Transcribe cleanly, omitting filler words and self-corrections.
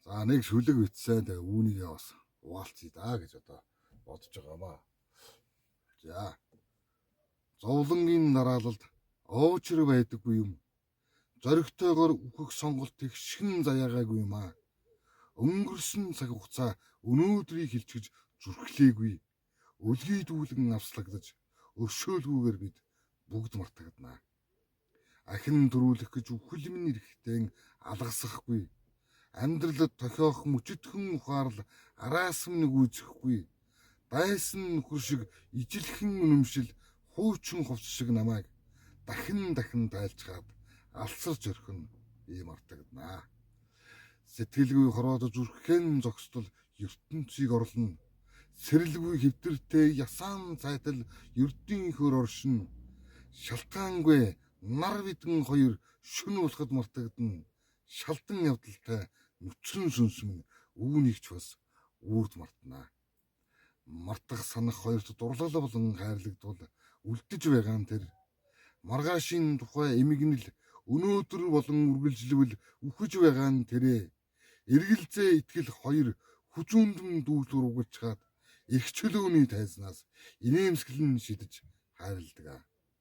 За нэг шүлэг битсэн тэгээ үүнийгээ бас угаалцъя да гэж одоо бодож байгаамаа. За. Зовлонгийн дараалалд оочр байдаггүй юм. Зоригтойгоор үхэх сонголт их шин заяагаагүй юм аа. Өнгөрсөн цаг хугацаа өнөөдрийг хилчгэж зүрхлээгүй. Өлгий дүүлэн авслагдаж өршөөлгүйгээр бид бүгд мартагдана. Ахин төрүүлэх гэж үхэл минь эрэхтэн алгасахгүй. Амьдралд тохиох мөчөдхөн ухаарл араас минь үүсэхгүй. Дайсан нөхөр шиг ижилхэн үнэмшил хуучин хувц шиг намайг дахин тайлцгаад алсарч орхино би мартагдана. Сэтгэлгүй хороодож зүрхэн зогсдол ертөнцийг орлоно. Сэрэлгүй хэвтэртэй ясаан цайтал ердийнхөр оршино. Шалтгаангүй нар бидэн хоёр шүн болоход мартагдана. Шалдан явдалтай нүцрэн сүнсмэн үүнийгч бас үрд мартана. Мартах санах хоёрт дурлал болон хайрлагдвал үлдэж байгаа нь тэр. Маргаашийн тухай эмигнэл өнөөдөр болон үргэлжлэвэл үхэж байгаа нь тэрэ. Эргэлзээ итгэл хоёр хүзүүндэн дүүлүүр угаж чад эрх чөлөөний тайзнаас инээмсэглэн шидэж хайрладаг.